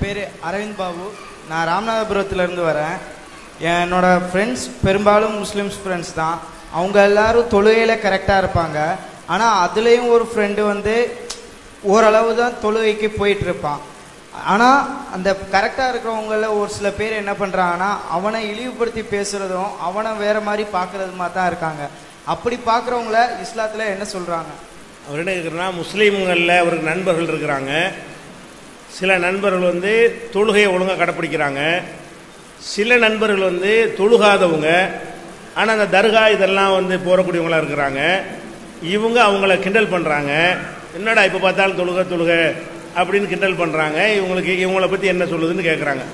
பேர் அரவிந்த் பாபு. நான் ராமநாதபுரத்துலேருந்து வரேன். என்னோட ஃப்ரெண்ட்ஸ் பெரும்பாலும் முஸ்லீம்ஸ் ஃப்ரெண்ட்ஸ் தான். அவங்க எல்லாரும் தொழுகையில் கரெக்டாக இருப்பாங்க. ஆனால் அதுலேயும் ஒரு ஃப்ரெண்டு வந்து ஓரளவு தான் தொழுகைக்கு போயிட்டுருப்பான். ஆனால் அந்த கரெக்டாக இருக்கிறவங்கள ஒரு சில பேர் என்ன பண்ணுறாங்கன்னா அவனை இழிவுபடுத்தி பேசுகிறதும் அவனை வேறு மாதிரி பார்க்குறதுமா தான் இருக்காங்க. அப்படி பார்க்குறவங்கள இஸ்லாத்தில் என்ன சொல்கிறாங்க? அவர் என்ன கேட்குறேன்னா, முஸ்லீம்களில் அவருக்கு நண்பர்கள் இருக்கிறாங்க. சில நண்பர்கள் வந்து தொழுகையை ஒழுங்காக கடைப்பிடிக்கிறாங்க. சில நண்பர்கள் வந்து தொழுகாதவங்க, ஆனால் அந்த தர்கா இதெல்லாம் வந்து போகக்கூடியவங்களாக இருக்கிறாங்க. இவங்க அவங்கள கிண்டல் பண்ணுறாங்க. என்னடா இப்போ பார்த்தாலும் தொழுக அப்படின்னு கிண்டல் பண்ணுறாங்க. இவங்களை பற்றி என்ன சொல்லுதுன்னு கேட்குறாங்க.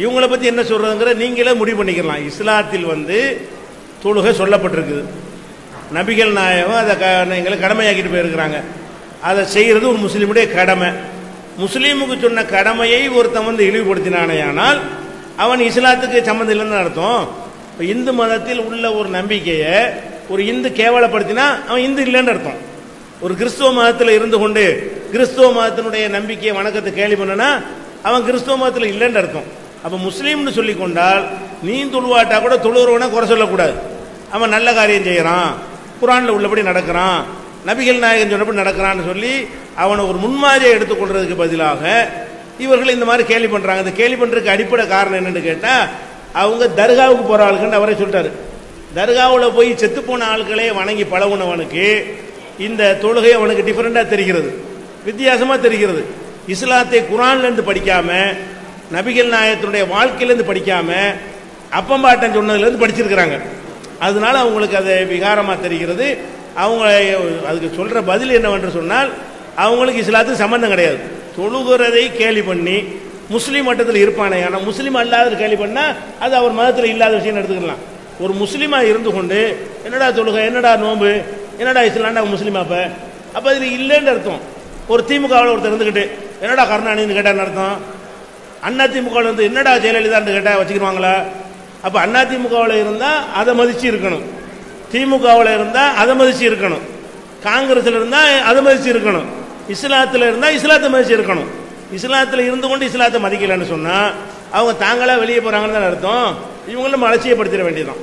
இவங்களை பற்றி என்ன சொல்கிறதுங்கிற நீங்களே முடிவு பண்ணிக்கலாம். இஸ்லாத்தில் வந்து தொழுகை சொல்லப்பட்டிருக்குது. நபிகள் நாயகம் அதை எங்களை கடமையாக்கிட்டு போயிருக்கிறாங்க. அதை செய்கிறது ஒரு முஸ்லீமுடைய கடமை. முஸ்லீமுக்கு சொன்ன கடமையை ஒருத்தன் வந்து இழிவுபடுத்தினானேயானால் அவன் இஸ்லாத்துக்கு சம்மந்தம் இல்லைன்னு அர்த்தம். இப்போ இந்து மதத்தில் உள்ள ஒரு நம்பிக்கையை ஒரு இந்து கேவலப்படுத்தினா அவன் இந்து இல்லைன்னு அர்த்தம். ஒரு கிறிஸ்துவ மதத்தில் இருந்து கொண்டு கிறிஸ்துவ மதத்தினுடைய நம்பிக்கையை வணக்கத்தை கேள்வி பண்ணனா அவன் கிறிஸ்துவ மதத்தில் இல்லைன்னு அர்த்தம். அப்போ முஸ்லீம்னு சொல்லி கொண்டால் நீ தொழுவாட்டா கூட தொழுகிறவனை குறை சொல்லக்கூடாது. அவன் நல்ல காரியம் செய்கிறான், குரானில் உள்ளபடி நடக்கிறான், நபிகள் நாயகன் சொன்னபடி நடக்கிறான்னு சொல்லி அவனை ஒரு முன்மாதிரியை எடுத்துக்கொள்றதுக்கு பதிலாக இவர்கள் இந்த மாதிரி கேள்வி பண்ணுறாங்க. இந்த கேள்வி பண்ணுறதுக்கு அடிப்படை காரணம் என்னன்னு கேட்டால், அவங்க தர்காவுக்கு போகிற ஆளுக்குன்னு அவரே சொல்லிட்டாரு. தர்காவில் போய் செத்து போன ஆட்களே வணங்கி பழகுனவனுக்கு இந்த தொழுகை அவனுக்கு டிஃபரெண்டாக தெரிகிறது, வித்தியாசமாக தெரிகிறது. இஸ்லாத்தை குரான்லேருந்து படிக்காம, நபிகள் நாயகத்தினுடைய வாழ்க்கையிலேருந்து படிக்காம, அப்பம்பாட்டன் சொன்னதுலேருந்து படிச்சிருக்கிறாங்க. அதனால அவங்களுக்கு அது விகாரமாக தெரிகிறது. அவங்க அதுக்கு சொல்கிற பதில் என்னவென்று சொன்னால், அவங்களுக்கு இஸ்லாத்துக்கு சம்பந்தம் கிடையாது. தொழுகிறதை கேலி பண்ணி முஸ்லீம் மட்டத்தில் இருப்பானே, ஆனால் முஸ்லீம் அல்லாத கேலி பண்ணால் அது அவர் மதத்தில் இல்லாத விஷயம் எடுத்துக்கலாம். ஒரு முஸ்லீமாக இருந்து கொண்டு என்னடா தொழுகை, என்னடா நோம்பு, என்னடா இஸ்லாம்டா முஸ்லீமா? அப்போ அதில் இல்லைன்னு அர்த்தம். ஒரு திமுகவில் ஒருத்தர் இருந்துக்கிட்டு என்னடா கருணாநிதினு கேட்டான்னு அர்த்தம். அண்ணா திமுகவில் இருந்து என்னடா ஜெயலலிதான்னு கேட்டால் வச்சுக்கிடுவாங்களா? அப்போ அண்ணா திமுகவில் இருந்தால் அதை மதிச்சு இருக்கணும், திமுகவில் இருந்தால் அதை மதிச்சு இருக்கணும், காங்கிரஸில் இருந்தால் அதை மதிச்சு இருக்கணும், இஸ்லாத்தில் இருந்தால் இஸ்லாத்தை மதிச்சு இருக்கணும். இஸ்லாத்தில் இருந்து கொண்டு இஸ்லாத்தை மதிக்கலைன்னு சொன்னால் அவங்க தாங்களா வெளியே போகிறாங்கன்னு தான் அர்த்தம். இவங்களும் அலட்சியப்படுத்திட வேண்டியதான்.